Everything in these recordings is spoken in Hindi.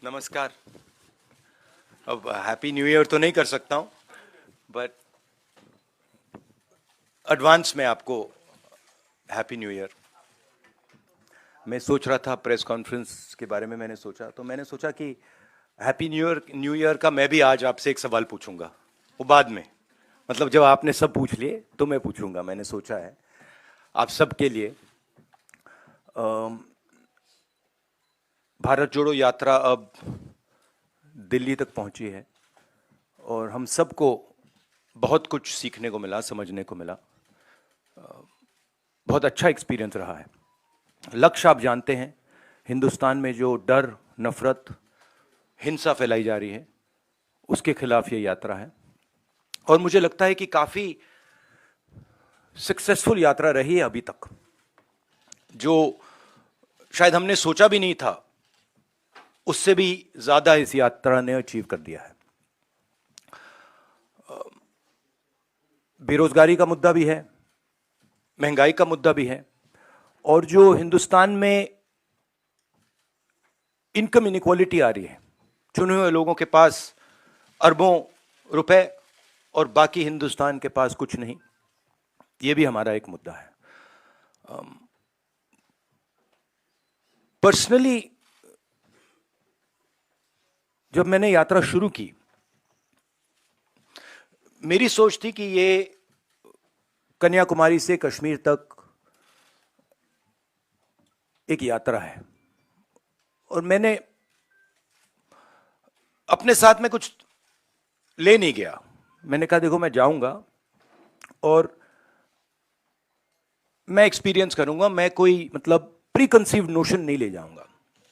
नमस्कार। अब हैप्पी न्यू ईयर तो नहीं कर सकता हूं, बट एडवांस में आपको हैप्पी न्यू ईयर। मैं सोच रहा था प्रेस कॉन्फ्रेंस के बारे में, मैंने सोचा कि हैप्पी न्यू ईयर का मैं भी आज आपसे एक सवाल पूछूंगा। वो बाद में, मतलब जब आपने सब पूछ लिए तो मैं पूछूंगा। मैंने सोचा है आप सबके लिए, भारत जोड़ो यात्रा अब दिल्ली तक पहुंची है और हम सबको बहुत कुछ सीखने को मिला, समझने को मिला। बहुत अच्छा एक्सपीरियंस रहा है। लक्ष्य आप जानते हैं, हिंदुस्तान में जो डर, नफरत, हिंसा फैलाई जा रही है, उसके खिलाफ ये यात्रा है। और मुझे लगता है कि काफी सक्सेसफुल यात्रा रही है अभी तक, जो शायद हमने सोचा भी नहीं था, उससे भी ज्यादा इस यात्रा ने अचीव कर दिया है। बेरोजगारी का मुद्दा भी है, महंगाई का मुद्दा भी है, और जो हिंदुस्तान में इनकम इनइक्वालिटी आ रही है, चुने हुए लोगों के पास अरबों रुपए और बाकी हिंदुस्तान के पास कुछ नहीं, ये भी हमारा एक मुद्दा है। पर्सनली जब मैंने यात्रा शुरू की, मेरी सोच थी कि ये कन्याकुमारी से कश्मीर तक एक यात्रा है, और मैंने अपने साथ में कुछ ले नहीं गया। मैंने कहा देखो, मैं जाऊंगा और मैं एक्सपीरियंस करूंगा, मैं कोई मतलब प्री कंसीव्ड नोशन नहीं ले जाऊंगा।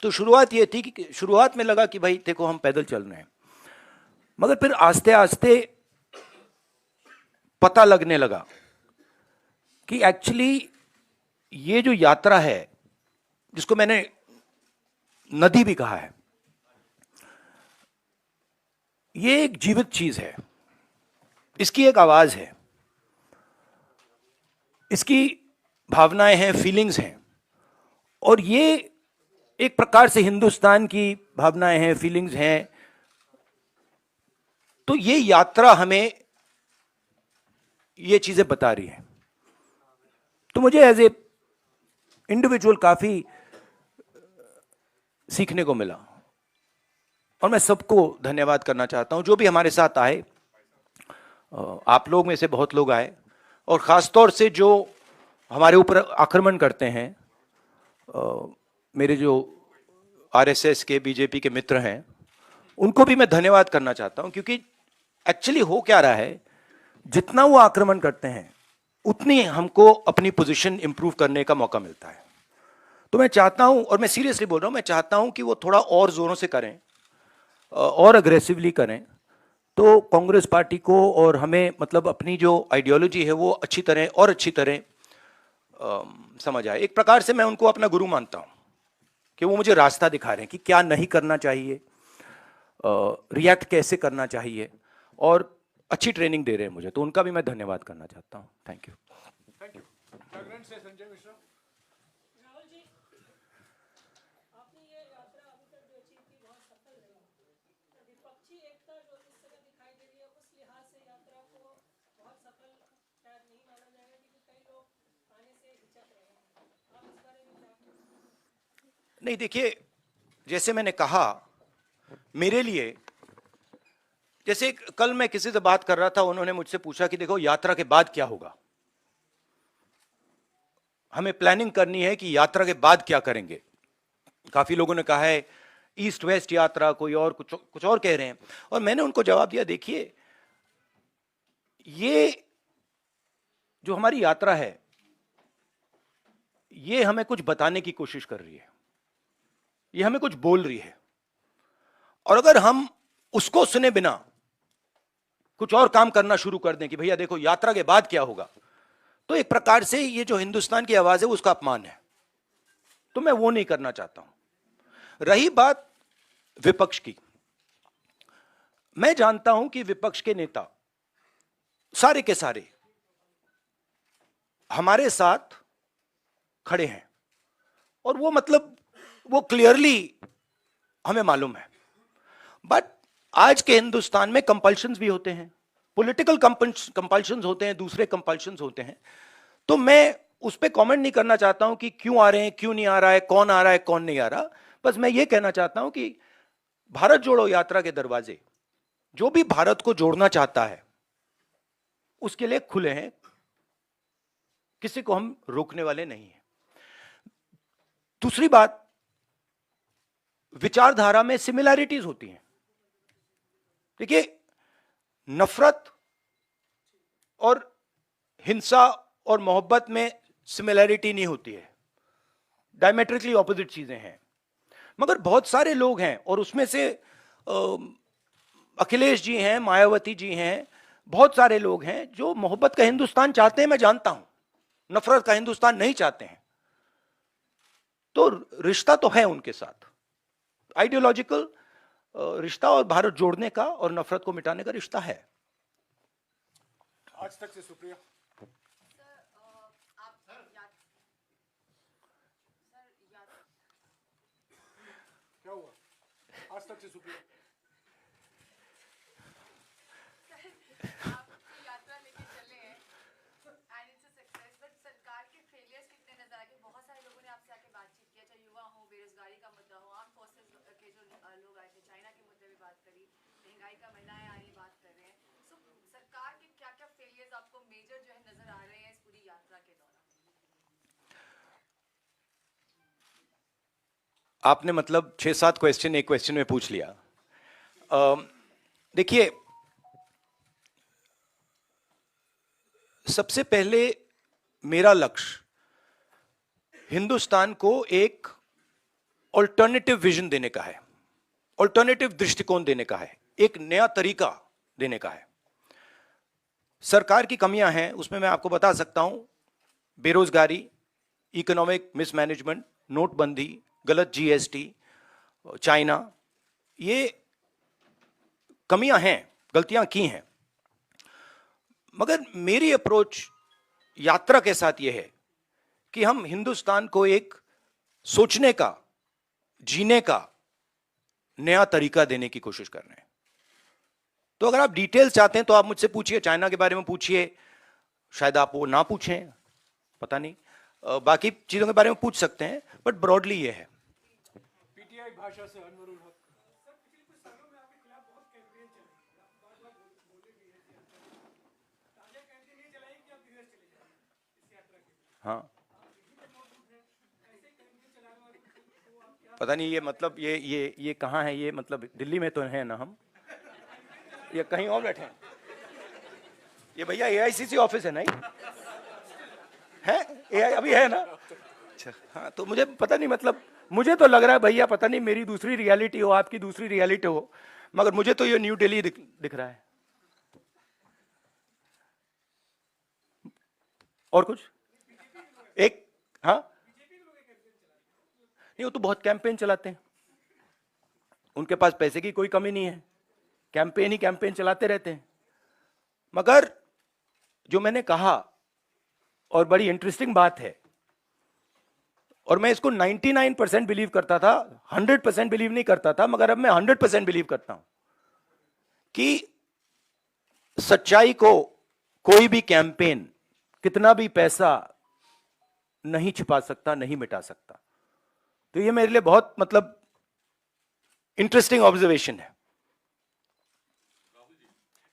तो शुरुआत ये थी कि शुरुआत में लगा कि भाई देखो हम पैदल चल रहे हैं, मगर फिर आस्ते आस्ते पता लगने लगा कि एक्चुअली ये जो यात्रा है, जिसको मैंने नदी भी कहा है, ये एक जीवित चीज है। इसकी एक आवाज है, इसकी भावनाएं हैं, फीलिंग्स हैं, और ये एक प्रकार से हिंदुस्तान की भावनाएं हैं, फीलिंग्स हैं। तो ये यात्रा हमें ये चीजें बता रही है। तो मुझे एज ए इंडिविजुअल काफी सीखने को मिला, और मैं सबको धन्यवाद करना चाहता हूं जो भी हमारे साथ आए। आप लोग में से बहुत लोग आए, और खासतौर से जो हमारे ऊपर आक्रमण करते हैं, मेरे जो आरएसएस के, बीजेपी के मित्र हैं, उनको भी मैं धन्यवाद करना चाहता हूं, क्योंकि एक्चुअली हो क्या रहा है, जितना वो आक्रमण करते हैं उतनी हमको अपनी पोजीशन इंप्रूव करने का मौका मिलता है। तो मैं चाहता हूं, और मैं सीरियसली बोल रहा हूं, मैं चाहता हूं कि वो थोड़ा और जोरों से करें और अग्रेसिवली करें, तो कांग्रेस पार्टी को और हमें, मतलब अपनी जो आइडियोलॉजी है वो अच्छी तरह समझ आए। एक प्रकार से मैं उनको अपना गुरु मानता हूं कि वो मुझे रास्ता दिखा रहे हैं कि क्या नहीं करना चाहिए, रिएक्ट कैसे करना चाहिए, और अच्छी ट्रेनिंग दे रहे हैं मुझे। तो उनका भी मैं धन्यवाद करना चाहता हूं। Thank you. Thank you. से संजय मिश्रा। राहुल जी, आपने ये यात्रा अभी तक जो अचीव की बहुत सफल रही। विपक्षी एकता जो इस तरह दिखाई दे रही है, उस लिहाज से यात्रा को बहुत सफल शायद नहीं माना जाएगा, क्योंकि कई लोग आने से हिचक रहे हैं। आप इस बारे में क्या? नहीं, देखिए, जैसे मैंने कहा, मेरे लिए, जैसे कल मैं किसी से बात कर रहा था, उन्होंने मुझसे पूछा कि देखो यात्रा के बाद क्या होगा, हमें प्लानिंग करनी है कि यात्रा के बाद क्या करेंगे। काफी लोगों ने कहा है ईस्ट वेस्ट यात्रा, कोई और कुछ और कह रहे हैं, और मैंने उनको जवाब दिया, देखिए ये जो हमारी यात्रा है, ये हमें कुछ बताने की कोशिश कर रही है, ये हमें कुछ बोल रही है, और अगर हम उसको सुने बिना कुछ और काम करना शुरू कर दें कि भैया देखो यात्रा के बाद क्या होगा, तो एक प्रकार से ये जो हिंदुस्तान की आवाज है उसका अपमान है। तो मैं वो नहीं करना चाहता हूं। रही बात विपक्ष की, मैं जानता हूं कि विपक्ष के नेता सारे के सारे हमारे साथ खड़े हैं, और वो मतलब वो क्लियरली हमें मालूम है। बट आज के हिंदुस्तान में कंपल्शंस भी होते हैं, पॉलिटिकल कंपल्शंस होते हैं, दूसरे कंपल्शंस होते हैं। तो मैं उस पर कमेंट नहीं करना चाहता हूं कि क्यों आ रहे हैं, क्यों नहीं आ रहा है, कौन आ रहा है, कौन नहीं आ रहा। बस मैं ये कहना चाहता हूं कि भारत जोड़ो यात्रा के दरवाजे, जो भी भारत को जोड़ना चाहता है उसके लिए खुले हैं, किसी को हम रोकने वाले नहीं हैं। दूसरी बात, विचारधारा में सिमिलैरिटीज होती हैं। देखिए, नफरत और हिंसा और मोहब्बत में सिमिलैरिटी नहीं होती है, डायमेट्रिकली ऑपोजिट चीजें हैं। मगर बहुत सारे लोग हैं, और उसमें से अखिलेश जी हैं, मायावती जी हैं, बहुत सारे लोग हैं जो मोहब्बत का हिंदुस्तान चाहते हैं, मैं जानता हूं, नफरत का हिंदुस्तान नहीं चाहते हैं। तो रिश्ता तो है उनके साथ, आइडियोलॉजिकल रिश्ता, और भारत जोड़ने का और नफरत को मिटाने का रिश्ता है। आज तक से सुप्रिया। क्या हुआ? आज तक से सुप्रिया। यात्रा लेके चले हैं and it's a success, but सरकार के फेलियर्स कितने नजर आए? बहुत सारे लोगों ने आपसे आके बातचीत किया, चाहे युवा हो, बेरोजगारी का मुद्दा हो, आर्म फोर्सेस के जो लोग आए थे, चाइना के मुद्दे पे बात करी, महंगाई का, महिलाएं आ रही बात कर रहे हैं। सो सरकार के क्या क्या फेलियर्स आपको मेजर जो है नजर आ रहे हैं इस पूरी यात्रा के दौरान? आपने मतलब 6-7 क्वेश्चन एक क्वेश्चन में पूछ लिया। देखिए, सबसे पहले मेरा लक्ष्य हिंदुस्तान को एक ऑल्टरनेटिव विजन देने का है, ऑल्टरनेटिव दृष्टिकोण देने का है, एक नया तरीका देने का है। सरकार की कमियां हैं, उसमें मैं आपको बता सकता हूं, बेरोजगारी, इकोनॉमिक मिसमैनेजमेंट, नोटबंदी, गलत जीएसटी, चाइना, ये कमियां हैं, गलतियां की हैं। मगर मेरी अप्रोच यात्रा के साथ यह है कि हम हिंदुस्तान को एक सोचने का, जीने का नया तरीका देने की कोशिश कर रहे हैं। तो अगर आप डिटेल्स चाहते हैं तो आप मुझसे पूछिए, चाइना के बारे में पूछिए, शायद आप वो ना पूछें, पता नहीं, बाकी चीजों के बारे में पूछ सकते हैं, बट ब्रॉडली ये है। पीटीआई भाषा से अनवरुल हक। हाँ, पता नहीं ये मतलब ये कहाँ है, ये मतलब दिल्ली में तो है ना हम, ये कहीं और बैठे हैं? ये भैया एआईसीसी ऑफिस है ना, है एआई अभी है ना? अच्छा, हाँ, तो मुझे पता नहीं, मतलब मुझे तो लग रहा है भैया, पता नहीं मेरी दूसरी रियलिटी हो, आपकी दूसरी रियलिटी हो, मगर मुझे तो ये न्यू दिल्ली दिख रहा है। और कुछ एक, हाँ, नहीं, वो तो बहुत कैंपेन चलाते हैं, उनके पास पैसे की कोई कमी नहीं है, कैंपेन ही कैंपेन चलाते रहते हैं। मगर जो मैंने कहा, और बड़ी इंटरेस्टिंग बात है, और मैं इसको 99% बिलीव करता था, 100% बिलीव नहीं करता था, मगर अब मैं 100% बिलीव करता हूं कि सच्चाई को कोई भी कैंपेन, कितना भी पैसा नहीं छिपा सकता, नहीं मिटा सकता। तो ये मेरे लिए बहुत मतलब इंटरेस्टिंग ऑब्जर्वेशन है।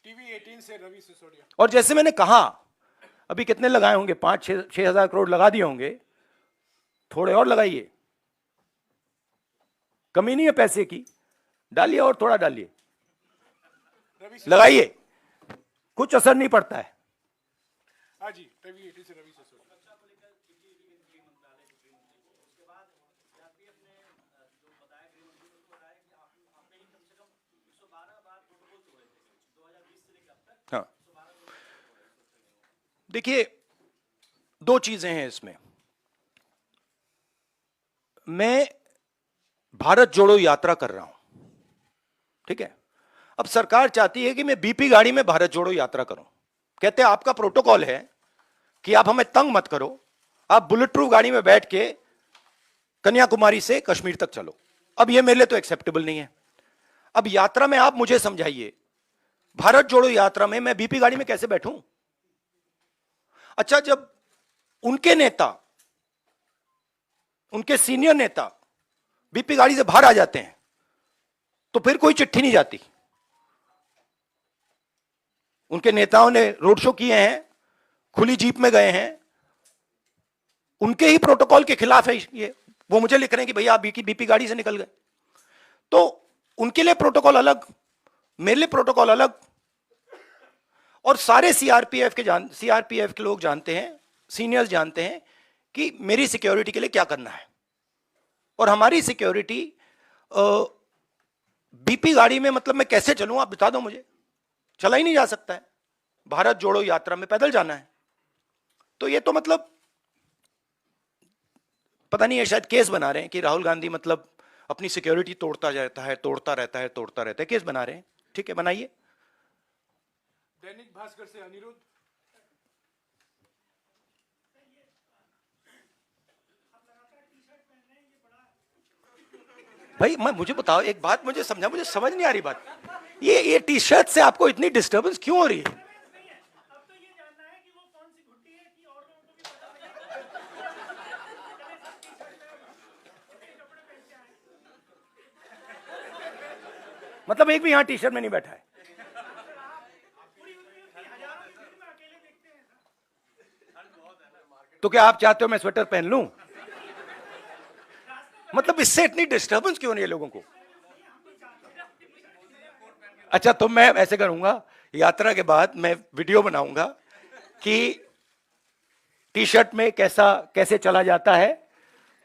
टीवी 18 से रवि सिसोदिया। और जैसे मैंने कहा, अभी कितने लगाए होंगे, 5-6 हजार करोड़ लगा दिए होंगे, थोड़े और लगाइए, कमी नहीं है पैसे की, डालिए और थोड़ा डालिए, लगाइए, कुछ असर नहीं पड़ता है। हाँ जी, टीवी 18 से रवि सिसोदिया। हाँ, देखिए, दो चीजें हैं इसमें। मैं भारत जोड़ो यात्रा कर रहा हूं, ठीक है? अब सरकार चाहती है कि मैं बीपी गाड़ी में भारत जोड़ो यात्रा करूं। कहते हैं आपका प्रोटोकॉल है कि आप हमें तंग मत करो, आप बुलेट प्रूफ गाड़ी में बैठ के कन्याकुमारी से कश्मीर तक चलो। अब ये मेरे लिए तो एक्सेप्टेबल नहीं है। अब यात्रा में आप मुझे समझाइए, भारत जोड़ो यात्रा में मैं बीपी गाड़ी में कैसे बैठूं? अच्छा, जब उनके नेता, उनके सीनियर नेता बीपी गाड़ी से बाहर आ जाते हैं तो फिर कोई चिट्ठी नहीं जाती। उनके नेताओं ने रोड शो किए हैं, खुली जीप में गए हैं, उनके ही प्रोटोकॉल के खिलाफ है ये। वो मुझे लिख रहे हैं कि भैया आप बीपी गाड़ी से निकल गए। तो उनके लिए प्रोटोकॉल अलग, मेरे लिए प्रोटोकॉल अलग। और सारे सीआरपीएफ के लोग जानते हैं, सीनियर्स जानते हैं कि मेरी सिक्योरिटी के लिए क्या करना है। और हमारी सिक्योरिटी बीपी गाड़ी में, मतलब मैं कैसे चलूं आप बता दो मुझे। चला ही नहीं जा सकता है, भारत जोड़ो यात्रा में पैदल जाना है। तो ये तो मतलब पता नहीं है, शायद केस बना रहे हैं कि राहुल गांधी मतलब अपनी सिक्योरिटी तोड़ता रहता है, केस बना रहे हैं। ठीक है, बनाइए। दैनिक भास्कर से अनिरुद्ध। भाई मुझे बताओ एक बात, मुझे समझ नहीं आ रही बात। ये टी शर्ट से आपको इतनी डिस्टर्बेंस क्यों हो रही है? मतलब एक भी यहां टी शर्ट में नहीं बैठा है? तो क्या आप चाहते हो मैं स्वेटर पहन लूं? मतलब इससे इतनी डिस्टर्बेंस क्यों नहीं है लोगों को? अच्छा, तो मैं ऐसे करूंगा, यात्रा के बाद मैं वीडियो बनाऊंगा कि टी शर्ट में कैसे चला जाता है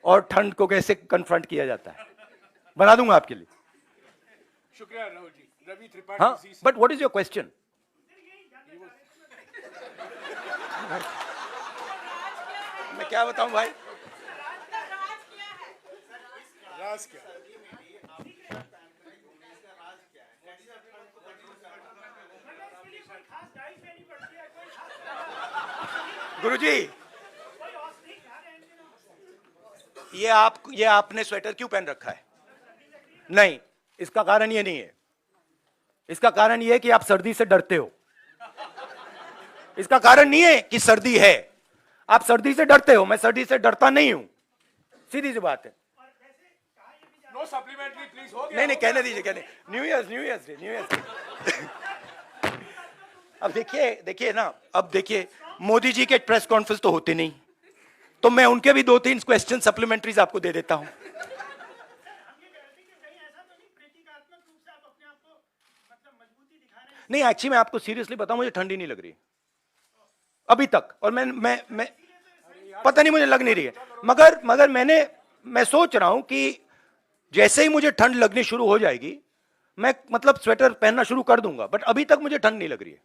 और ठंड को कैसे कन्फ्रंट किया जाता है। बना दूंगा आपके लिए। शुक्रिया राहुल जी। रवि त्रिपाठी। हाँ, but what is your question? मैं क्या बताऊं भाई? राज क्या? गुरुजी, ये आपने स्वेटर क्यों पहन रखा है? नहीं, इसका कारण ये नहीं है। इसका कारण ये है कि आप सर्दी से डरते हो। इसका कारण नहीं है कि सर्दी है, आप सर्दी से डरते हो। मैं सर्दी से डरता नहीं हूं, सीधी सी बात है। No supplementary please. हो गया। नहीं, कहने दीजिए। New year day. अब देखिए ना, अब देखिए मोदी जी के प्रेस कॉन्फ्रेंस तो होते नहीं, तो मैं उनके भी 2-3 क्वेश्चन सप्लीमेंट्रीज आपको दे देता हूं। नहीं, एक्चुअली मैं आपको सीरियसली बताऊं, मुझे ठंडी नहीं लग रही अभी तक। और मैं पता नहीं, मुझे लग नहीं रही है। मगर मैं सोच रहा हूं कि जैसे ही मुझे ठंड लगनी शुरू हो जाएगी, मैं मतलब स्वेटर पहनना शुरू कर दूंगा। बट अभी तक मुझे ठंड नहीं लग रही है।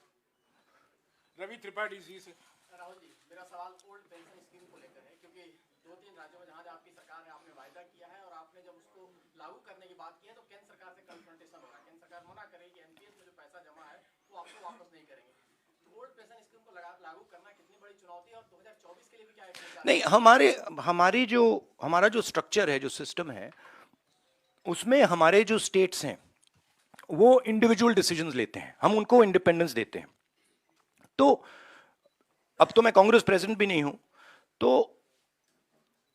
रवि त्रिपाठी जी से। राहुल जी, मेरा सवाल ओल्ड पेंशन स्कीम को लेकर है, क्योंकि 2-3 राज्यों में जहां आपकी सरकार है, आपने वायदा किया है और आपने जब उसको लागू करने की बात की है तो केंद्र सरकार से कन्फ्रंटेशन हो रहा है। केंद्र सरकार मना करेगी एनपीएस में जो पैसा जमा है वो आपको वापस नहीं करेंगे। ओल्ड पेंशन स्कीम को लागू करना कितनी बड़ी चुनौती है और 2024 के लिए भी क्या है? नहीं, हमारा जो स्ट्रक्चर है, जो सिस्टम है, उसमें हमारे जो स्टेट्स हैं वो इंडिविजुअल डिसीजंस लेते हैं, हम उनको इंडिपेंडेंस देते हैं। तो अब तो मैं कांग्रेस प्रेसिडेंट भी नहीं हूं, तो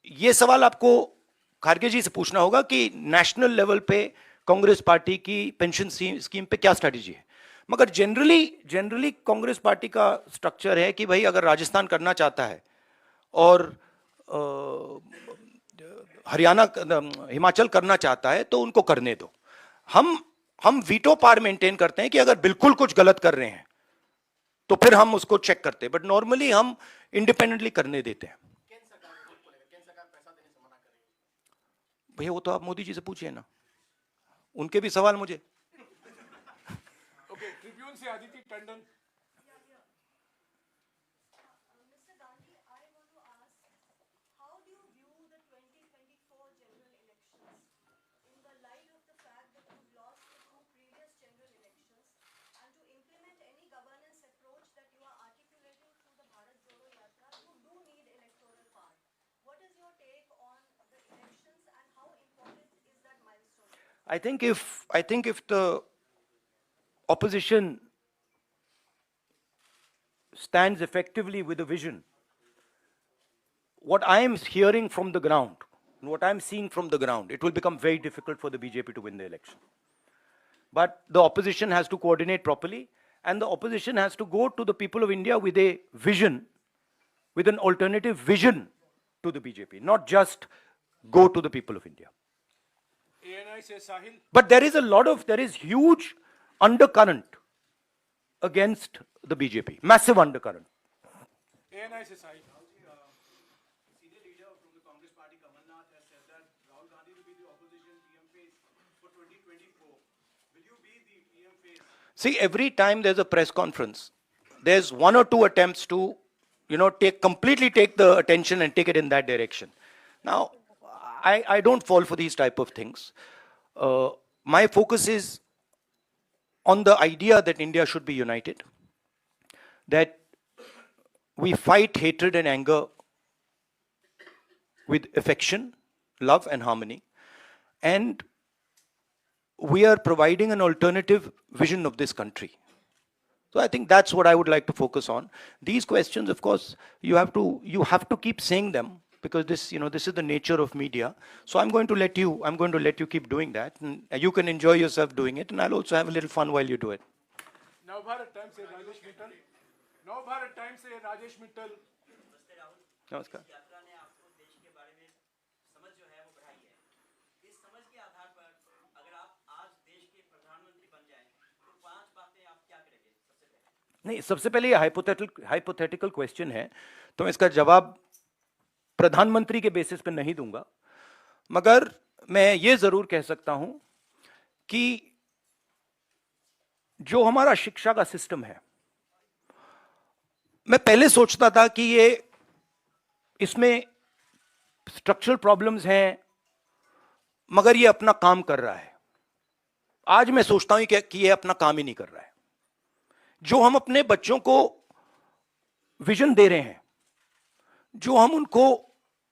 ये सवाल आपको खारगे जी से पूछना होगा कि नेशनल लेवल पे कांग्रेस पार्टी की पेंशन स्कीम पे क्या स्ट्रेटजी है। मगर जनरली कांग्रेस पार्टी का स्ट्रक्चर है कि भाई अगर राजस्थान करना चाहता है और हरियाणा, हिमाचल करना चाहता है तो उनको करने दो। हम वीटो पावर मेंटेन करते हैं कि अगर बिल्कुल कुछ गलत कर रहे हैं तो फिर हम उसको चेक करते हैं, बट नॉर्मली हम इंडिपेंडेंटली करने देते हैं। केंद्र सरकार पैसा देने से मना करेगी। भैया वो तो आप मोदी जी से पूछिए ना, उनके भी सवाल मुझे। ओके, ट्रिब्यून से Aditya Tandon. Mr. Gandhi, I want to ask, how do you view the 2024 general elections in the light of the fact that you've lost the 2 previous general elections, and to implement any governance approach that you are articulating through the Bharat Jodo Yatra, you do need electoral power. What is your take on the elections and how important is that milestone? I think if the opposition stands effectively with a vision, what I am hearing from the ground, what I am seeing from the ground, it will become very difficult for the BJP to win the election. But the opposition has to coordinate properly, and the opposition has to go to the people of India with a vision, with an alternative vision to the BJP, not just go to the people of India. ANI से साहिल, But there is huge undercurrent against the BJP, massive undercurrent. ANI से साहिल. Senior leader from the Congress Party, Kamal Nath, has said that Rahul Gandhi will be the opposition PM face for 2024. Will you be the PM face? See, every time there's a press conference, there's one or two attempts to, completely take the attention and take it in that direction. Now, I don't fall for these type of things. My focus is on the idea that India should be united, that we fight hatred and anger with affection, love and harmony, and we are providing an alternative vision of this country. So I think that's what I would like to focus on. These questions, of course, you have to keep saying them, because this is the nature of media. So I'm going to let you keep doing that, and you can enjoy yourself doing it, and I'll also have a little fun while you do it. Navbharat times से राजेश मित्तल. नवभारत टाइम्स से राजेश मित्तल. Namaskar. यात्रा ने आपको देश के बारे में समझ जो है वो बढ़ाई है. इस समझ के आधार पर अगर आप आज देश के प्रधानमंत्री बन जाएं तो 5 बातें आप क्या करेंगे सबसे पहले? नहीं, सबसे पहले ये हाइपोथेटिकल क्वेश्चन है, तो मैं इसका जवाब प्रधानमंत्री के बेसिस पे नहीं दूंगा, मगर मैं ये जरूर कह सकता हूं कि जो हमारा शिक्षा का सिस्टम है, मैं पहले सोचता था कि इसमें स्ट्रक्चरल प्रॉब्लम्स हैं, मगर ये अपना काम कर रहा है. आज मैं सोचता हूं कि ये अपना काम ही नहीं कर रहा है. जो हम अपने बच्चों को विजन दे रहे हैं,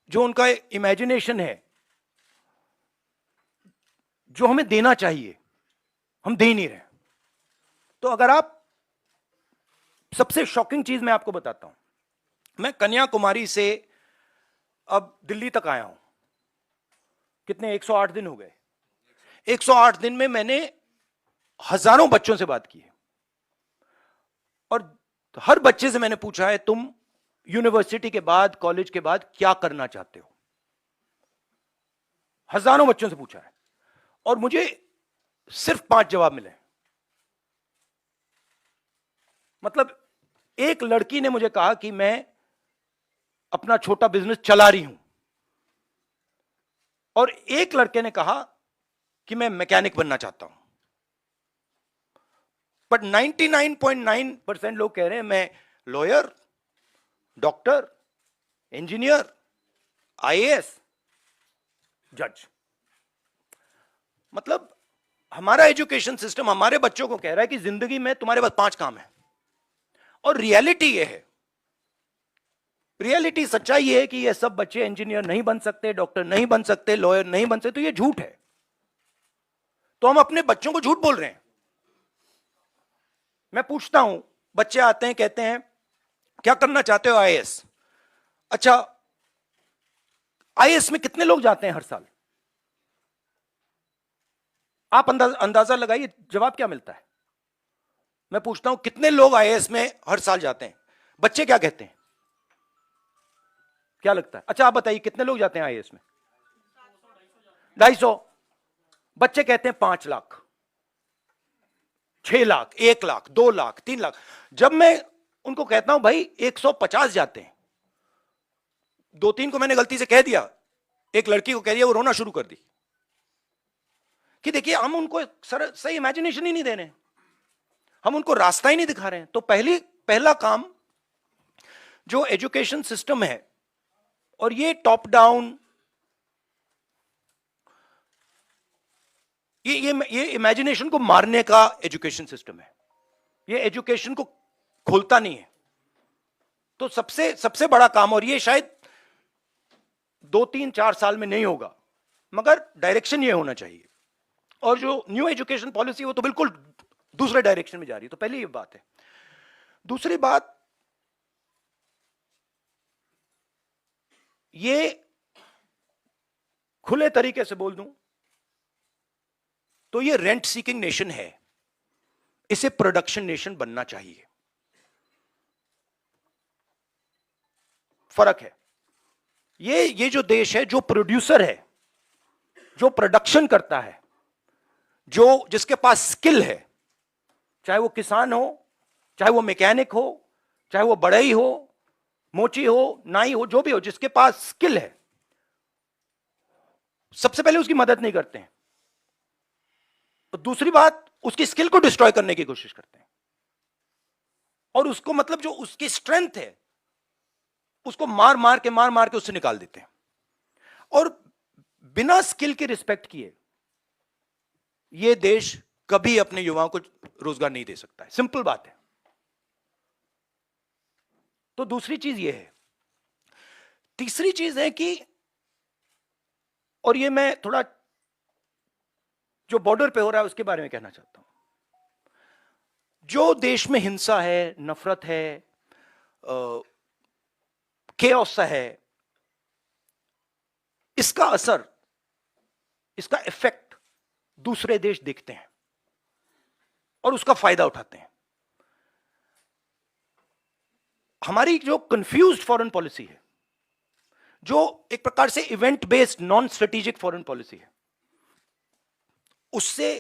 जो उनका इमेजिनेशन है, जो हमें देना चाहिए, हम दे नहीं रहे. तो अगर आप, सबसे शॉकिंग चीज मैं आपको बताता हूं. मैं कन्याकुमारी से अब दिल्ली तक आया हूं. कितने 108 दिन हो गए. 108 दिन में मैंने हजारों बच्चों से बात की है, और हर बच्चे से मैंने पूछा है, तुम यूनिवर्सिटी के बाद, कॉलेज के बाद क्या करना चाहते हो. हजारों बच्चों से पूछा है, और मुझे सिर्फ 5 जवाब मिले. मतलब एक लड़की ने मुझे कहा कि मैं अपना छोटा बिजनेस चला रही हूं, और एक लड़के ने कहा कि मैं मैकेनिक बनना चाहता हूं. बट 99.9% लोग कह रहे हैं मैं लॉयर, डॉक्टर, इंजीनियर, आईएएस, जज. मतलब हमारा एजुकेशन सिस्टम हमारे बच्चों को कह रहा है कि जिंदगी में तुम्हारे पास 5 काम है. और रियलिटी ये है, रियलिटी सच्चाई ये है कि ये सब बच्चे इंजीनियर नहीं बन सकते, डॉक्टर नहीं बन सकते, लॉयर नहीं बन सकते. तो ये झूठ है. तो हम अपने बच्चों को झूठ बोल रहे हैं. मैं पूछता हूं, बच्चे आते हैं, कहते हैं क्या करना चाहते हो? आईएएस. अच्छा, आईएएस में कितने लोग जाते हैं हर साल? आप अंदाजा लगाइए, जवाब क्या मिलता है. मैं पूछता हूं कितने लोग आईएएस में हर साल जाते हैं? बच्चे क्या कहते हैं? क्या लगता है? अच्छा आप बताइए, कितने लोग जाते हैं आईएएस में? 250. बच्चे कहते हैं 5 लाख, 6 लाख, 1 लाख, 2 लाख, 3 लाख. जब मैं उनको कहता हूं भाई 150 जाते हैं, 2-3 को मैंने गलती से कह दिया, एक लड़की को कह दिया, वो रोना शुरू कर दी कि देखिए हम उनको सही इमेजिनेशन ही नहीं दे रहे, हम उनको रास्ता ही नहीं दिखा रहे हैं. तो पहला काम जो एजुकेशन सिस्टम है, और ये टॉप डाउन, ये इमेजिनेशन को मारने का एजुकेशन सिस्टम है. ये एजुकेशन को खोलता नहीं है. तो सबसे बड़ा काम, और ये शायद 2-3-4 साल में नहीं होगा, मगर डायरेक्शन ये होना चाहिए और जो न्यू एजुकेशन पॉलिसी वो तो बिल्कुल दूसरे डायरेक्शन में जा रही है। तो पहली ये बात है। दूसरी बात, ये खुले तरीके से बोल दूं तो ये रेंट सीकिंग नेशन है, इसे प्रोडक्शन नेशन बनना चाहिए। फर्क है। ये जो देश है, जो प्रोड्यूसर है, जो प्रोडक्शन करता है, जो जिसके पास स्किल है, चाहे वो किसान हो, चाहे वो मैकेनिक हो, चाहे वो बढ़ई हो, मोची हो, नाई हो, जो भी हो, जिसके पास स्किल है, सबसे पहले उसकी मदद नहीं करते हैं। तो दूसरी बात, उसकी स्किल को डिस्ट्रॉय करने की कोशिश करते हैं, और उसको मतलब जो उसकी स्ट्रेंथ है उसको मार मार के उससे निकाल देते हैं। और बिना स्किल के रिस्पेक्ट किए यह देश कभी अपने युवाओं को रोजगार नहीं दे सकता है। सिंपल बात है। तो दूसरी चीज यह है। तीसरी चीज है कि, और ये मैं थोड़ा जो बॉर्डर पे हो रहा है उसके बारे में कहना चाहता हूं। जो देश में हिंसा है, नफरत है, केओस सा है, इसका असर, इसका इफेक्ट दूसरे देश देखते हैं और उसका फायदा उठाते हैं। हमारी जो कंफ्यूज्ड फॉरेन पॉलिसी है, जो एक प्रकार से event based non strategic foreign policy है, उससे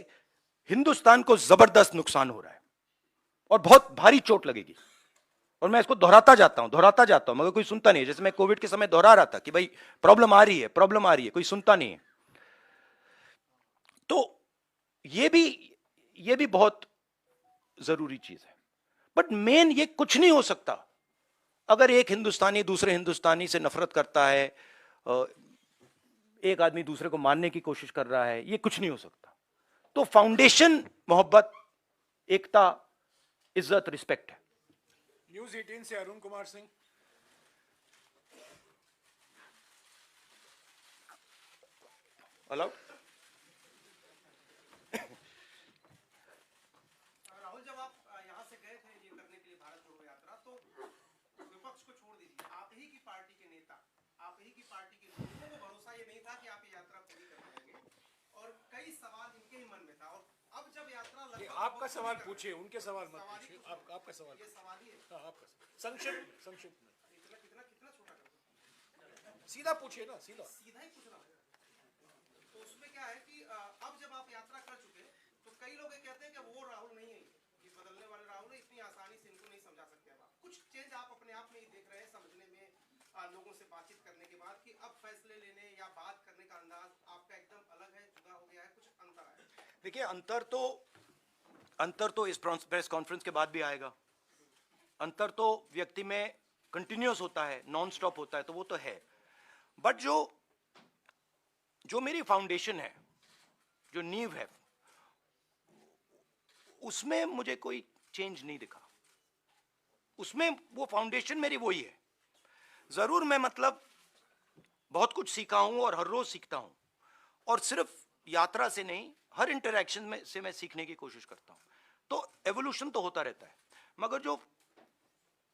हिंदुस्तान को जबरदस्त नुकसान हो रहा है और बहुत भारी चोट लगेगी। और मैं इसको दोहराता जाता हूं मगर कोई सुनता नहीं है। जैसे मैं कोविड के समय दोहरा रहा था कि भाई प्रॉब्लम आ रही है, कोई सुनता नहीं है। तो ये भी बहुत जरूरी चीज है। बट मेन ये कुछ नहीं हो सकता अगर एक हिंदुस्तानी दूसरे हिंदुस्तानी से नफरत करता है, एक आदमी दूसरे को मारने की कोशिश कर रहा है, ये कुछ नहीं हो सकता। तो फाउंडेशन मोहब्बत, एकता, इज्जत, रिस्पेक्ट है। न्यूज 18 से अरुण कुमार सिंह। अलाउड। राहुल, जब आप यहाँ से गए थे ये करने के लिए भारत जोड़ो यात्रा, तो विपक्ष को छोड़ दीजिए, आप ही की पार्टी के नेता, आप ही की पार्टी के लोगों को भरोसा ये नहीं था कि आप ये यात्रा पूरी कर पाएंगे, और कई सवाल इनके ही मन में था। और अब जब यात्रा ये आपका सवाल पूछिए, उनके सवाल मत पूछिए। आपका सवाल, ये सवाल ही है। हाँ, आपका संक्षिप्त में कितना कितना कितना छोटा कर दो, सीधा पूछिए ना, सीधा ही पूछना है। तो उसमें क्या है कि अब जब आप यात्रा कर चुके, तो कई लोग ये कहते हैं कि वो राहुल नहीं है, ये बदलने वाले राहुल है, इतनी आसानी से इनको नहीं समझा सकते। अब आप कुछ चेंज आप अपने आप में ही देख रहे हैं, समझने में, लोगों से बातचीत करने के बाद, कि अब फैसले लेने या बात करने का अंदाज आपका एकदम अलग है, जुदा हो गया है, कुछ अंतर है। देखिए, अंतर तो इस प्रेस कॉन्फ्रेंस के बाद भी आएगा। अंतर तो व्यक्ति में कंटिन्यूअस होता है, नॉन स्टॉप होता है, तो वो तो है। बट जो मेरी फाउंडेशन है, जो नींव है, उसमें मुझे कोई चेंज नहीं दिखा। उसमें वो फाउंडेशन मेरी वही है। जरूर मैं मतलब बहुत कुछ सीखा हूं और हर रोज सीखता हूं, और सिर्फ यात्रा से नहीं, हर इंटरैक्शन में से मैं सीखने की कोशिश करता हूं। तो एवोल्यूशन तो होता रहता है, मगर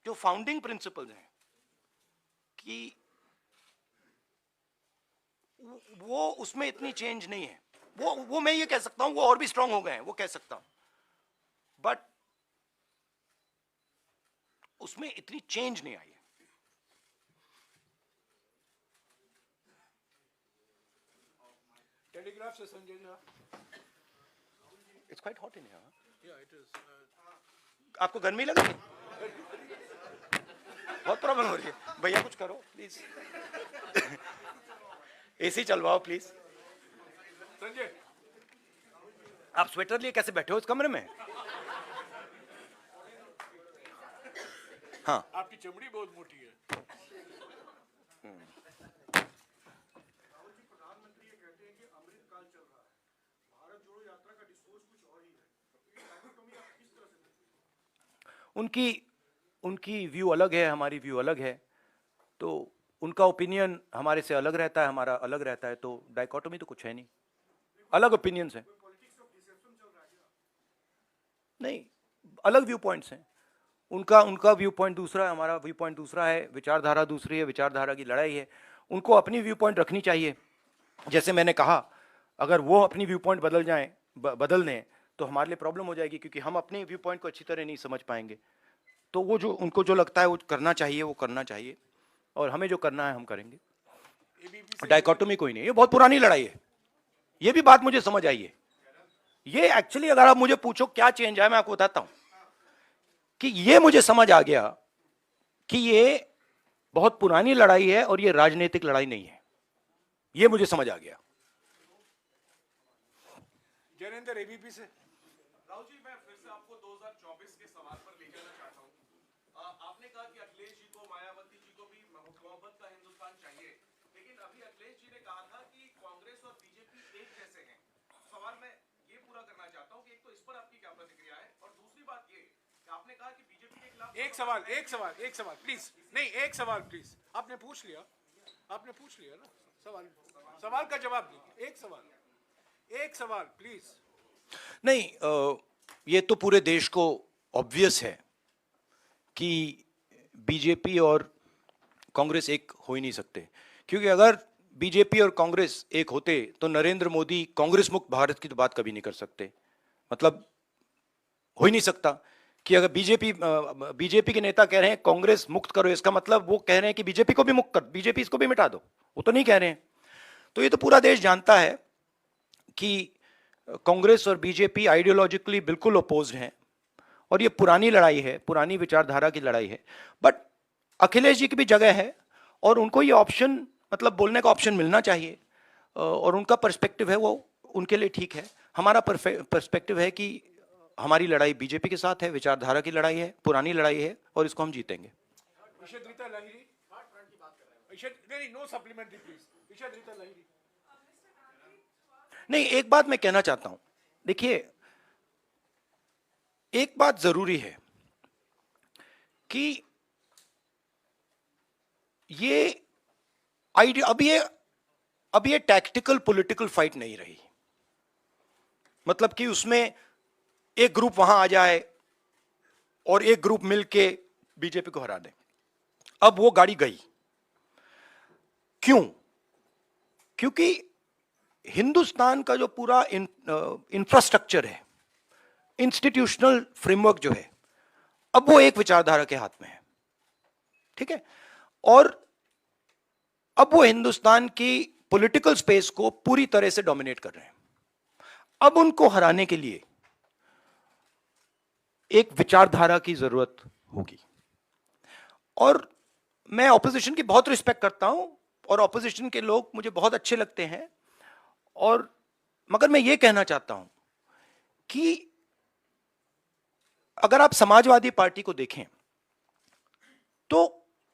जो फाउंडिंग प्रिंसिपल्स हैं कि वो उसमें इतनी चेंज नहीं है। वो मैं ये कह सकता हूं वो और भी स्ट्रांग हो गए हैं, वो कह सकता हूं, बट उसमें इतनी चेंज नहीं आई है। टेलीग्राफ से Sanjay Jha. It's quite hot in here. या इट इज। आपको गर्मी लग रही है? बहुत प्रॉब्लम हो रही है। भैया कुछ करो प्लीज। एसी चलवाओ प्लीज। संजय, आप स्वेटर लिए कैसे बैठे हो इस कमरे में? हाँ, आपकी चमड़ी बहुत मोटी है। प्रधानमंत्री ये कहते हैं कि अमृतकाल चल रहा है, भारत जोड़ो यात्रा का डिस्कोर्स कुछ और ही है, तो ये डायकोटोमी आप किस तरह से देखते हैं? उनकी व्यू अलग है, हमारी व्यू अलग है, तो उनका ओपिनियन हमारे से अलग रहता है, हमारा अलग रहता है, तो डाइकोटोमी तो कुछ है नहीं, अलग ओपिनियंस है। नहीं, अलग व्यू पॉइंट्स हैं। उनका उनका व्यू पॉइंट दूसरा है, हमारा व्यू पॉइंट दूसरा है, विचारधारा दूसरी है, विचारधारा की लड़ाई है। उनको अपनी व्यू पॉइंट रखनी चाहिए। जैसे मैंने कहा, अगर वो अपनी व्यू पॉइंट बदल जाएं, बदल दें, तो हमारे लिए प्रॉब्लम हो जाएगी, क्योंकि हम अपने व्यू पॉइंट को अच्छी तरह नहीं समझ पाएंगे। तो वो जो उनको जो लगता है वो करना चाहिए, वो करना चाहिए, और हमें जो करना है हम करेंगे। डाइकोटोमी कोई नहीं, ये बहुत पुरानी लड़ाई है। ये भी बात मुझे समझ आई है। ये एक्चुअली अगर आप मुझे पूछो क्या चेंज आया, मैं आपको बताता हूं कि ये मुझे समझ आ गया कि ये बहुत पुरानी लड़ाई है और ये राजनीतिक लड़ाई नहीं है। ये मुझे समझ आ गया। जैनेंद्र एबीपी से। राहुल जी, मैं फिर से आपको 2024 के सवाल पर ले जाना चाहता हूँ। आपने कहा कि अखिलेश जी को, मायावती जी को भी मोहब्बत का हिंदुस्तान चाहिए, लेकिन अभी अखिलेश जी ने कहा था कि कांग्रेस और बीजेपी एक जैसे हैं। सवाल मैं ये पूरा करना चाहता हूँ कि एक तो इस पर आपकी क्या प्रतिक्रिया है, और दूसरी बात ये कि आपने कहा कि बीजेपी के खिलाफ एक सवाल प्लीज। नहीं, एक सवाल प्लीज। आपने पूछ लिया ना सवाल का जवाब दीजिए। एक सवाल प्लीज। नहीं, ये तो पूरे देश को ऑब्वियस है कि बीजेपी और कांग्रेस एक हो ही नहीं सकते, क्योंकि अगर बीजेपी और कांग्रेस एक होते तो नरेंद्र मोदी कांग्रेस मुक्त भारत की तो बात कभी नहीं कर सकते। मतलब हो ही नहीं सकता कि अगर बीजेपी के नेता कह रहे हैं कांग्रेस मुक्त करो, इसका मतलब वो कह रहे हैं कि बीजेपी को भी मुक्त कर, बीजेपी इसको भी मिटा दो। वो तो नहीं कह रहे हैं। तो ये तो पूरा देश जानता है कि कांग्रेस और बीजेपी आइडियोलॉजिकली बिल्कुल अपोज्ड हैं, और ये पुरानी लड़ाई है, पुरानी विचारधारा की लड़ाई है। बट अखिलेश जी की भी जगह है, और उनको ये ऑप्शन, मतलब बोलने का ऑप्शन मिलना चाहिए, और उनका पर्सपेक्टिव है वो उनके लिए ठीक है। हमारा पर्सपेक्टिव है कि हमारी लड़ाई बीजेपी के साथ है, विचारधारा की लड़ाई है, पुरानी लड़ाई है, और इसको हम जीतेंगे। No supplementary please. नहीं, एक बात मैं कहना चाहता हूं। देखिए, एक बात जरूरी है कि ये आइडिया अब ये टैक्टिकल पॉलिटिकल फाइट नहीं रही। मतलब कि उसमें एक ग्रुप वहां आ जाए और एक ग्रुप मिलके बीजेपी को हरा दे। अब वो गाड़ी गई। क्यों? क्योंकि हिंदुस्तान का जो पूरा इंफ्रास्ट्रक्चर है, इंस्टीट्यूशनल फ्रेमवर्क जो है, अब वो एक विचारधारा के हाथ में है। ठीक है? और अब वो हिंदुस्तान की पॉलिटिकल स्पेस को पूरी तरह से डोमिनेट कर रहे हैं। अब उनको हराने के लिए एक विचारधारा की जरूरत होगी। और मैं ऑपोजिशन की बहुत रिस्पेक्ट करता हूं, और ऑपोजिशन के लोग मुझे बहुत अच्छे लगते हैं, और मगर मैं ये कहना चाहता हूं कि अगर आप समाजवादी पार्टी को देखें तो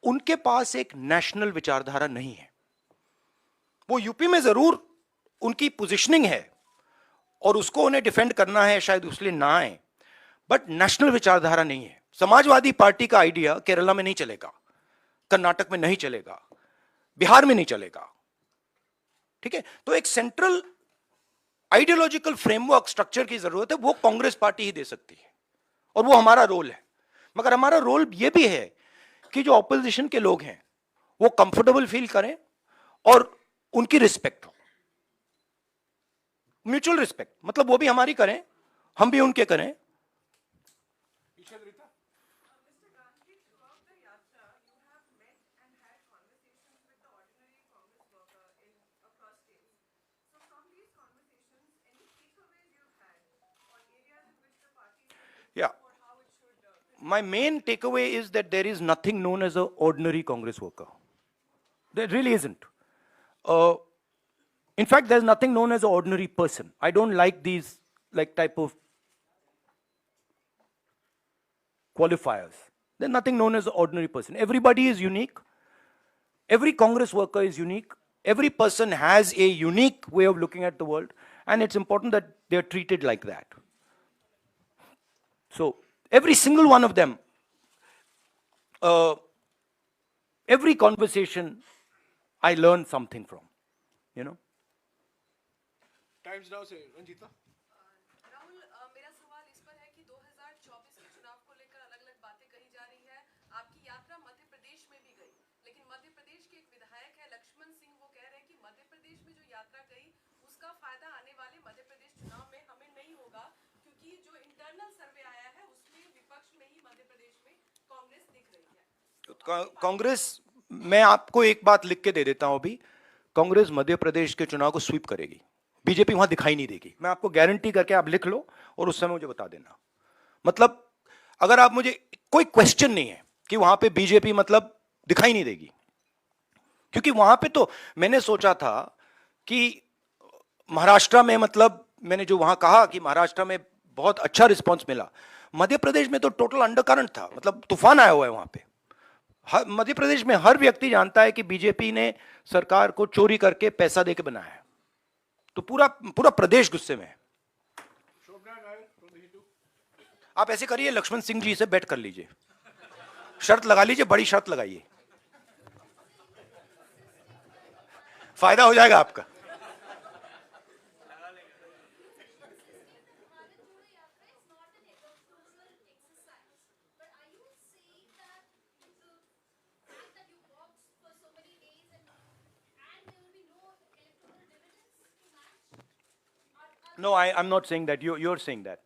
उनके पास एक नेशनल विचारधारा नहीं है। वो यूपी में जरूर उनकी पोजीशनिंग है और उसको उन्हें डिफेंड करना है, शायद उसलिए ना आए, बट नेशनल विचारधारा नहीं है। समाजवादी पार्टी का आइडिया केरला में नहीं चलेगा, कर्नाटक में नहीं चलेगा, बिहार में नहीं चलेगा। ठीक है? तो एक सेंट्रल आइडियोलॉजिकल फ्रेमवर्क स्ट्रक्चर की जरूरत है, वो कांग्रेस पार्टी ही दे सकती है, और वो हमारा रोल है। मगर हमारा रोल ये भी है कि जो ऑपोजिशन के लोग हैं वो कंफर्टेबल फील करें और उनकी रिस्पेक्ट हो, म्यूचुअल रिस्पेक्ट। मतलब वो भी हमारी करें, हम भी उनके करें। Yeah. My main takeaway is that there is nothing known as an ordinary Congress worker. There really isn't. In fact, there's nothing known as an ordinary person. I don't like these type of qualifiers. There's nothing known as an ordinary person. Everybody is unique. Every Congress worker is unique. Every person has a unique way of looking at the world, and it's important that they're treated like that. So, every single one of them, every conversation, I learn something from, you know. Times now से रंजीता। राहुल, मेरा सवाल इस पर है कि 2024 में जो यात्रा गई उसका फायदा आने वाले मध्य प्रदेश चुनाव में हमें नहीं होगा, क्योंकि जो इंटरनल सर्वे आया है उसमें विपक्ष में ही मध्य प्रदेश में कांग्रेस दिख रही है। कांग्रेस, मैं आपको एक बात लिख के दे देता हूं अभी, कांग्रेस मध्य प्रदेश के चुनाव को स्वीप करेगी, बीजेपी वहां दिखाई नहीं देगी। मैं आपको गारंटी करके, आप लिख लो और उस समय मुझे बता देना। मतलब अगर आप मुझे, कोई क्वेश्चन नहीं है कि वहां पे बीजेपी मतलब दिखाई नहीं देगी, क्योंकि वहां पे तो मैंने सोचा था कि महाराष्ट्र में, मतलब मैंने जो वहां कहा कि महाराष्ट्र में बहुत अच्छा रिस्पांस मिला, मध्य प्रदेश में तो टोटल अंडरकरंट था, मतलब तूफान आया हुआ है वहां पे। मध्य प्रदेश में हर व्यक्ति जानता है कि बीजेपी ने सरकार को चोरी करके पैसा देके बनाया है, तो पूरा पूरा प्रदेश गुस्से में है। आप ऐसे करिए, लक्ष्मण सिंह जी से बैट कर लीजिए, शर्त लगा लीजिए, बड़ी शर्त लगाइए, फायदा हो जाएगा आपका। No, I'm not saying that. You're saying that.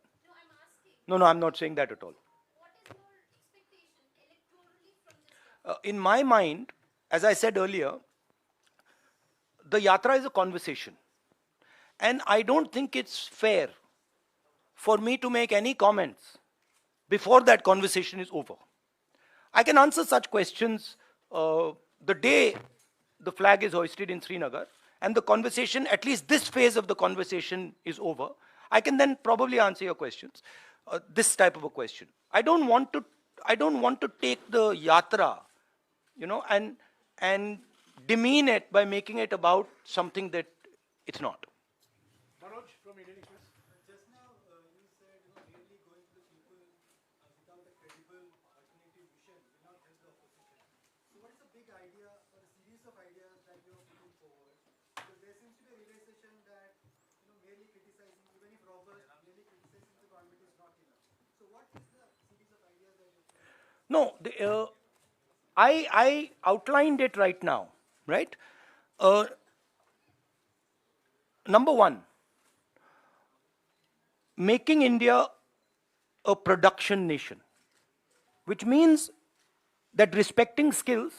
No, I'm not saying that at all. In my mind, as I said earlier, the yatra is a conversation. And I don't think it's fair for me to make any comments before that conversation is over. I can answer such questions the day the flag is hoisted in Srinagar and the conversation, at least this phase of the conversation is over. I can then probably answer your questions, this type of a question. I don't want to take the yatra, and demean it by making it about something that it's not. Manoj from Indian Express. Just now, you said, really going to the people without a credible alternative vision will not help the opposition. So what is the big idea or a series of ideas that you are putting forward? Because there seems to be a realization that, merely criticizing, even if robust, merely criticizing the government is not enough. So what is the series of ideas that you're putting? No, I outlined it right now, right? Number one, making India a production nation, which means that respecting skills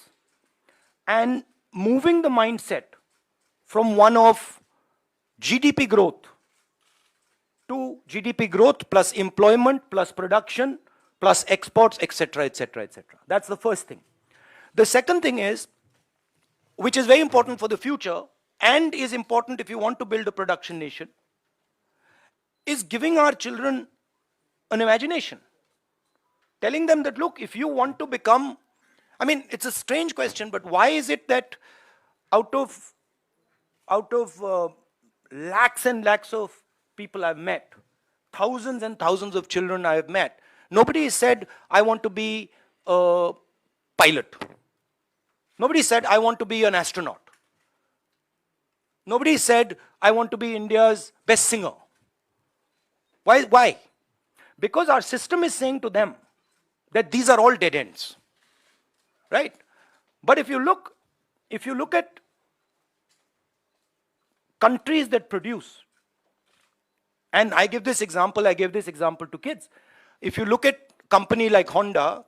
and moving the mindset from one of GDP growth to GDP growth plus employment plus production plus exports, etc., etc., etc. That's the first thing. The second thing is, which is very important for the future and is important if you want to build a production nation, is giving our children an imagination. Telling them that, look, if you want to become, it's a strange question, but why is it that out of lakhs and lakhs of people I've met, thousands and thousands of children I have met, nobody said, I want to be a pilot. Nobody said, I want to be an astronaut. Nobody said, I want to be India's best singer. Why? Because our system is saying to them that these are all dead ends. Right? But if you look at countries that produce, and I gave this example to kids. If you look at company like Honda,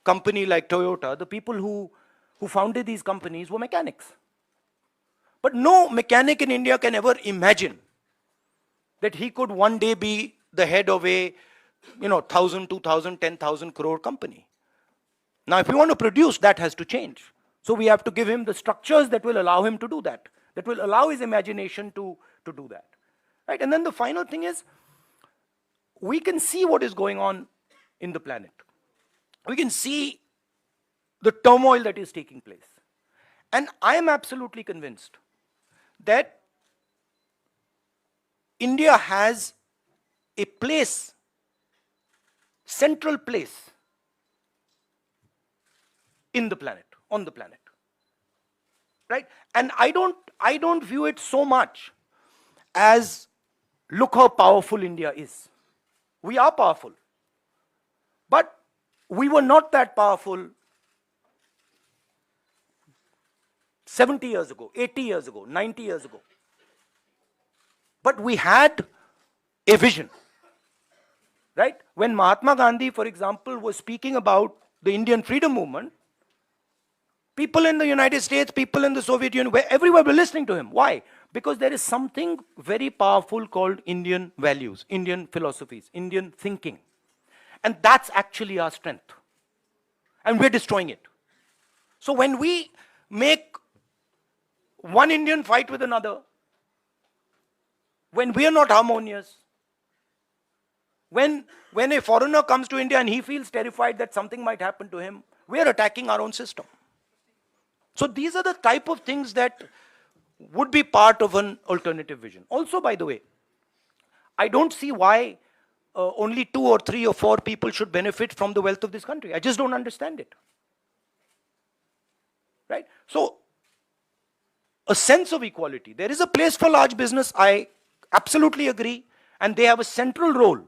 company like Toyota, the people who founded these companies were mechanics. But no mechanic in India can ever imagine that he could one day be the head of a 1,000, 2,000, 10,000 crore company. Now, if we want to produce, that has to change. So we have to give him the structures that will allow him to do that will allow his imagination to do that. Right? And then the final thing is, we can see what is going on in the planet. We can see the turmoil that is taking place. And I am absolutely convinced that India has a place, central place in the planet, on the planet. Right? And I don't view it so much as, look how powerful India is. We are powerful. But we were not that powerful 70 years ago, 80 years ago, 90 years ago. but we had a vision. Right? When Mahatma Gandhi, for example, was speaking about the Indian freedom movement, people in the United States, people in the Soviet Union, everywhere were listening to him. Why? Because there is something very powerful called Indian values, Indian philosophies, Indian thinking. And that's actually our strength. And we're destroying it. So when we make one Indian fight with another, when we are not harmonious, when a foreigner comes to India and he feels terrified that something might happen to him, we are attacking our own system. So these are the type of things that would be part of an alternative vision. Also, by the way, I don't see why only 2 or 3 or 4 people should benefit from the wealth of this country. I just don't understand it. Right? So, a sense of equality. There is a place for large business, I absolutely agree, and they have a central role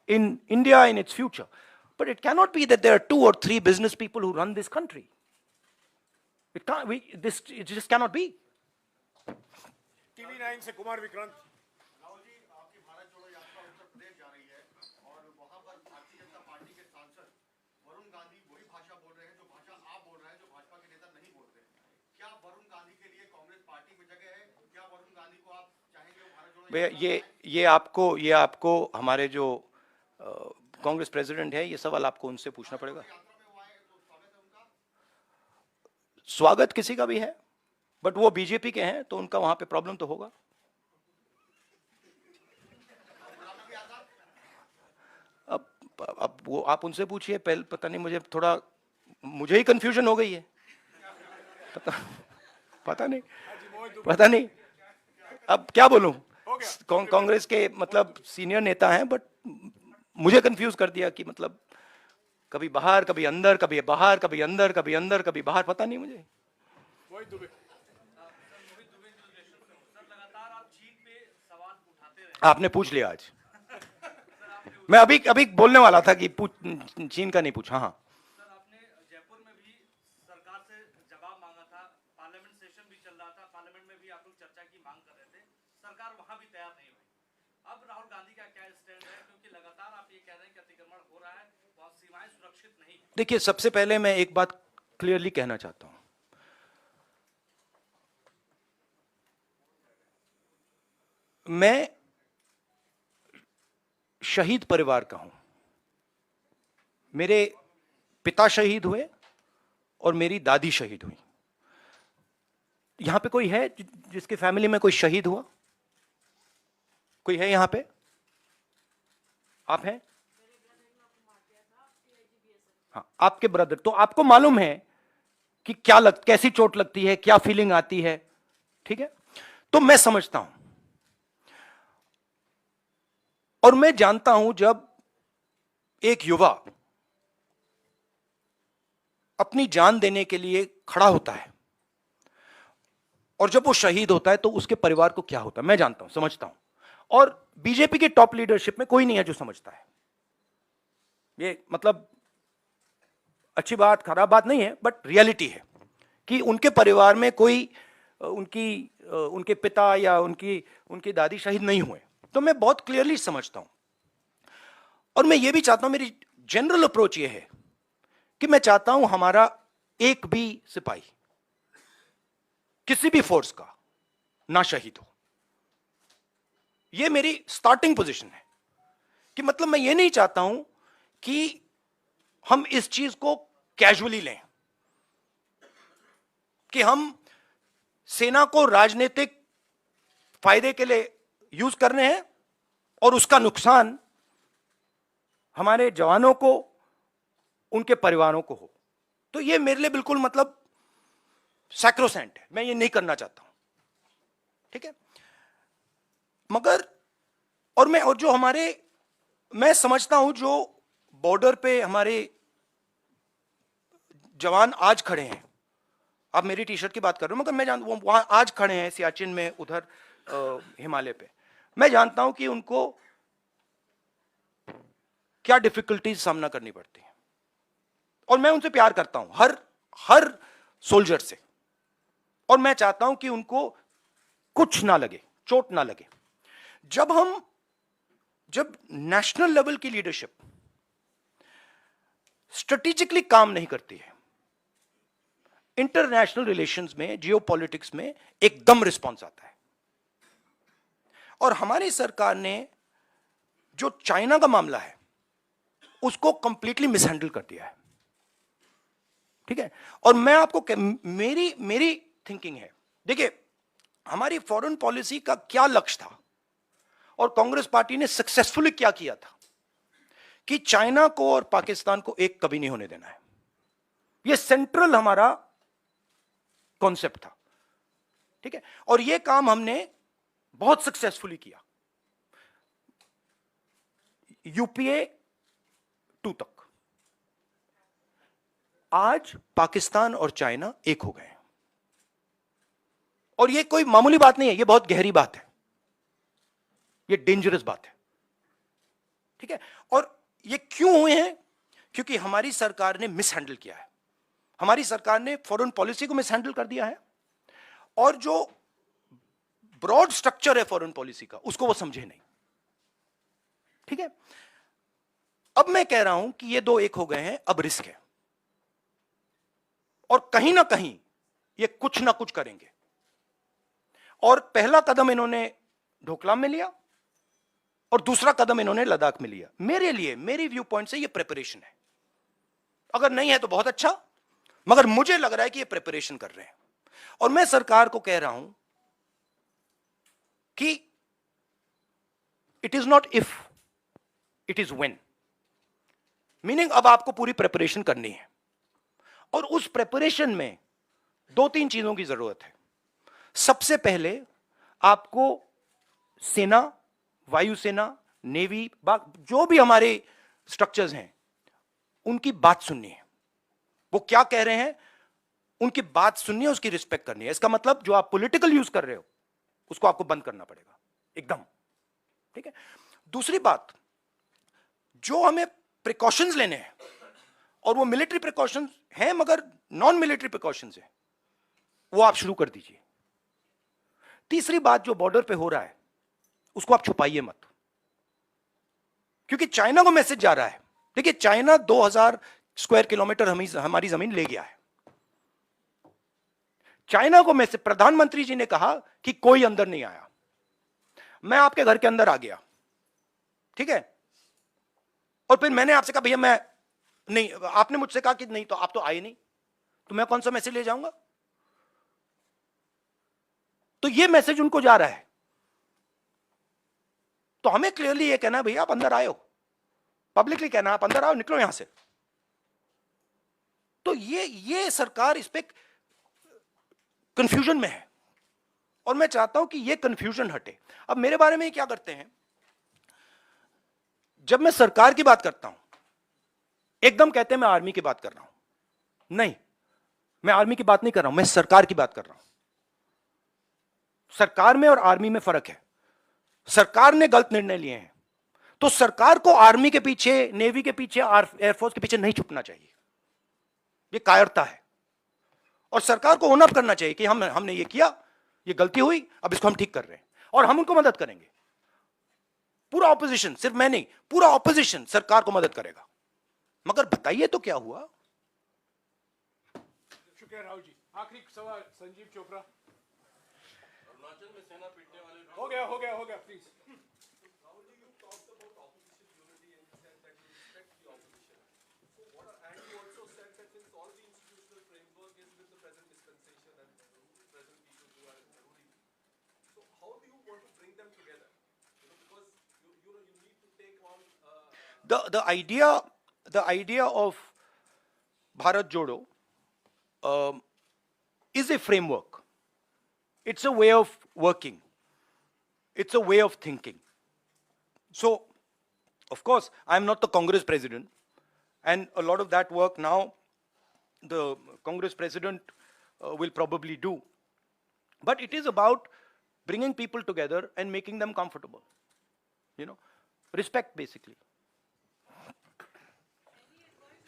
in India in its future. But it cannot be that there are 2 or 3 business people who run this country. It just cannot be. TV9 से कुमार विक्रांत। राहुल जी, आपकी भारत जोड़ो यात्रा उत्तर प्रदेश जा रही है और वहां पर भारतीय जनता पार्टी के सांसद वरुण गांधी वही भाषा बोल रहे हैं जो भाषा आप बोल रहे हैं, जो भाजपा के नेता नहीं बोल रहे हैं। क्या वरुण गांधी के लिए कांग्रेस पार्टी में जगह है? क्या वरुण गांधी को आप चाहेंगे वो भारत जोड़ो यात्रा? ये आपको हमारे जो कांग्रेस प्रेसिडेंट है, ये सवाल आपको उनसे पूछना पड़ेगा। स्वागत किसी का भी है, बट वो बीजेपी के हैं तो उनका वहां पे प्रॉब्लम तो होगा। अब वो आप उनसे पूछिए, पहले पता नहीं, मुझे ही कंफ्यूजन हो गई है। पता नहीं अब क्या बोलूं। कांग्रेस के मतलब सीनियर नेता हैं, बट मुझे कंफ्यूज कर दिया कि मतलब कभी बाहर, कभी अंदर, कभी बाहर, कभी अंदर, कभी अंदर, कभी बाहर, पता नहीं मुझे। आपने पूछ लिया आज। मैं अभी बोलने वाला था कि चीन का नहीं पूछा। हाँ, सर, आपने जयपुर में भी सरकार से जवाब मांगा था, पार्लियामेंट सेशन भी चल रहा था, पार्लियामेंट में भी आप लोग चर्चा की मांग कर रहे थे, सरकार वहां भी तैयार नहीं हुई। अब राहुल गांधी का क्या स्टैंड है, क्योंकि लगातार आप ये कह रहे हैं कि अतिक्रमण हो रहा है, वहां सीमाएं सुरक्षित नहीं। देखिए, सबसे पहले मैं एक बात क्लियरली कहना चाहता हूं। मैं शहीद परिवार का हूं। मेरे पिता शहीद हुए और मेरी दादी शहीद हुई। यहां पे कोई है जिसके फैमिली में कोई शहीद हुआ? कोई है यहां पे? आप हैं? हाँ, आपके ब्रदर। तो आपको मालूम है कि कैसी चोट लगती है, क्या फीलिंग आती है। ठीक है, तो मैं समझता हूं और मैं जानता हूं जब एक युवा अपनी जान देने के लिए खड़ा होता है और जब वो शहीद होता है तो उसके परिवार को क्या होता है, मैं जानता हूं, समझता हूं। और बीजेपी के टॉप लीडरशिप में कोई नहीं है जो समझता है। ये मतलब अच्छी बात, खराब बात नहीं है, बट रियलिटी है कि उनके परिवार में कोई उनके पिता या उनकी दादी शहीद नहीं हुए। तो मैं बहुत क्लियरली समझता हूं और मैं ये भी चाहता हूं, मेरी जनरल अप्रोच ये है कि मैं चाहता हूं हमारा एक भी सिपाही किसी भी फोर्स का ना शहीद हो। ये मेरी स्टार्टिंग पोजीशन है कि मतलब मैं ये नहीं चाहता हूं कि हम इस चीज को कैजुअली लें कि हम सेना को राजनीतिक फायदे के लिए यूज कर रहे हैं और उसका नुकसान हमारे जवानों को, उनके परिवारों को हो। तो ये मेरे लिए बिल्कुल मतलब सैक्रोसेंट है, मैं ये नहीं करना चाहता हूं। ठीक है, मगर और जो मैं समझता हूं जो बॉर्डर पे हमारे जवान आज खड़े हैं, आप मेरी टी शर्ट की बात कर रहे हो, मगर मैं वो वहां आज खड़े हैं सियाचिन में, उधर हिमालय पे। मैं जानता हूं कि उनको क्या डिफिकल्टीज सामना करनी पड़ती है और मैं उनसे प्यार करता हूं, हर सोल्जर से, और मैं चाहता हूं कि उनको कुछ ना लगे, चोट ना लगे। जब नेशनल लेवल की लीडरशिप स्ट्रेटेजिकली काम नहीं करती है, इंटरनेशनल रिलेशंस में, जियोपॉलिटिक्स में एकदम रिस्पॉन्स आता है। और हमारी सरकार ने जो चाइना का मामला है उसको कंप्लीटली मिसहैंडल कर दिया है, ठीक है। और मैं आपको मेरी थिंकिंग है, देखिए हमारी फॉरेन पॉलिसी का क्या लक्ष्य था और कांग्रेस पार्टी ने सक्सेसफुली क्या किया था कि चाइना को और पाकिस्तान को एक कभी नहीं होने देना है। यह सेंट्रल हमारा कॉन्सेप्ट था, ठीक है। और यह काम हमने बहुत सक्सेसफुली किया, यूपीए 2 तक। आज पाकिस्तान और चाइना एक हो गए हैं, और यह कोई मामूली बात नहीं है, यह बहुत गहरी बात है, यह डेंजरस बात है, ठीक है। और ये क्यों हुए हैं? क्योंकि हमारी सरकार ने मिसहैंडल किया है, हमारी सरकार ने फॉरेन पॉलिसी को मिसहैंडल कर दिया है, और जो ब्रॉड स्ट्रक्चर है फॉरेन पॉलिसी का उसको वो समझे नहीं, ठीक है। अब मैं कह रहा हूं कि ये दो एक हो गए हैं, अब रिस्क है, और कहीं ना कहीं ये कुछ ना कुछ करेंगे। और पहला कदम इन्होंने डोकलाम में लिया और दूसरा कदम इन्होंने लद्दाख में लिया। मेरे लिए, मेरी व्यू पॉइंट से ये प्रिपरेशन है, अगर नहीं है तो बहुत अच्छा, मगर मुझे लग रहा है कि ये प्रिपरेशन कर रहे हैं। और मैं सरकार को कह रहा हूं कि it is not if, it is when. Meaning अब आपको पूरी प्रिपरेशन करनी है, और उस प्रिपरेशन में 2-3 चीजों की जरूरत है। सबसे पहले आपको सेना, वायुसेना, नेवी, जो भी हमारे स्ट्रक्चर्स हैं उनकी बात सुननी है। वो क्या कह रहे हैं उनकी बात सुननी है, उसकी रिस्पेक्ट करनी है। इसका मतलब जो आप पॉलिटिकल यूज कर रहे हो उसको आपको बंद करना पड़ेगा एकदम, ठीक है। दूसरी बात, जो हमें प्रिकॉशंस लेने हैं, और वो मिलिट्री प्रिकॉशंस हैं मगर नॉन मिलिट्री प्रिकॉशंस हैं, वो आप शुरू कर दीजिए। तीसरी बात, जो बॉर्डर पे हो रहा है उसको आप छुपाइए मत, क्योंकि चाइना को मैसेज जा रहा है। देखिए चाइना 2000 स्क्वायर किलोमीटर हमारी जमीन ले गया है। चाइना को मैसेज, प्रधानमंत्री जी ने कहा कि कोई अंदर नहीं आया, मैं आपके घर के अंदर आ गया, ठीक है। और फिर मैंने आपसे कहा भैया मैं नहीं, आपने मुझसे कहा कि नहीं, तो आप तो आए नहीं, तो मैं कौन सा मैसेज ले जाऊंगा? तो ये मैसेज उनको जा रहा है। तो हमें क्लियरली ये कहना है भैया आप अंदर आए हो, पब्लिकली कहना आप अंदर आओ, निकलो यहां से। तो ये सरकार इस पे कंफ्यूजन में है, और मैं चाहता हूं कि ये कंफ्यूजन हटे। अब मेरे बारे में क्या करते हैं, जब मैं सरकार की बात करता हूं एकदम कहते हैं मैं आर्मी की बात कर रहा हूं। नहीं, मैं आर्मी की बात नहीं कर रहा हूं, मैं सरकार की बात कर रहा हूं। सरकार में और आर्मी में फर्क है। सरकार ने गलत निर्णय लिए हैं तो सरकार को आर्मी के पीछे, नेवी के पीछे, एयरफोर्स के पीछे नहीं छुपना चाहिए, ये कायरता है। और सरकार को ओनअप करना चाहिए कि हमने ये किया, ये गलती हुई, अब इसको हम ठीक कर रहे हैं, और हम उनको मदद करेंगे। पूरा ऑपोजिशन, सिर्फ मैं नहीं, पूरा ऑपोजिशन सरकार को मदद करेगा। मगर बताइए तो क्या हुआ? शुक्रिया राहुल जी। आखिरी सवाल संजीव चोपड़ा। अरुणाचल में सेना पीटने वाले हो गया please. The idea of Bharat Jodo is a framework. It's a way of working. It's a way of thinking. So, of course, I'm not the Congress president, and a lot of that work now the Congress president will probably do. But it is about bringing people together and making them comfortable. Respect basically.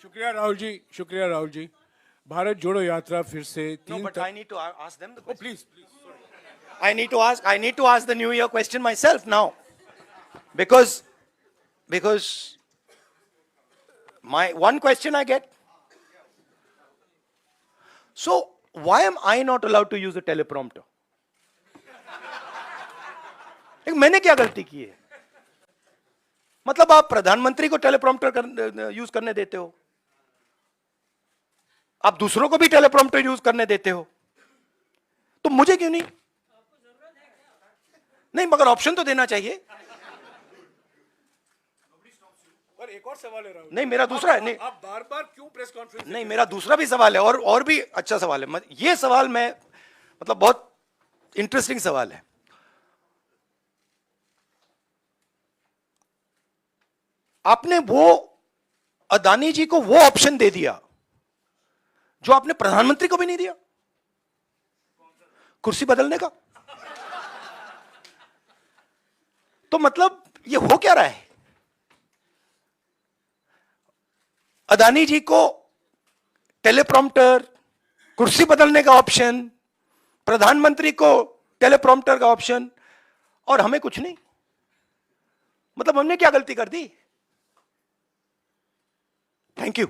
शुक्रिया राहुल जी। भारत जोड़ो यात्रा फिर से No, but I need to ask them the question. Please I need to ask the New Year question myself now. because my one question I get, so why am I not allowed to use a teleprompter? मैंने क्या गलती की है? मतलब आप प्रधानमंत्री को टेलीप्रॉम्प्टर यूज करने देते हो, आप दूसरों को भी टेलीप्रॉम्प्टर यूज करने देते हो, तो मुझे क्यों नहीं? नहीं, मगर ऑप्शन तो देना चाहिए। और एक और सवाल है राहुल। नहीं, मेरा दूसरा है। नहीं, आप बार बार क्यों प्रेस कॉन्फ्रेंस? नहीं, मेरा दूसरा भी सवाल है और भी अच्छा सवाल है। ये सवाल मैं मतलब बहुत इंटरेस्टिंग सवाल है। आपने वो अदानी जी को वो ऑप्शन दे दिया जो आपने प्रधानमंत्री को भी नहीं दिया, कुर्सी बदलने का। तो मतलब ये हो क्या रहा है? अदानी जी को टेलीप्रॉम्प्टर, कुर्सी बदलने का ऑप्शन, प्रधानमंत्री को टेलीप्रॉम्प्टर का ऑप्शन, और हमें कुछ नहीं। मतलब हमने क्या गलती कर दी? Thank you.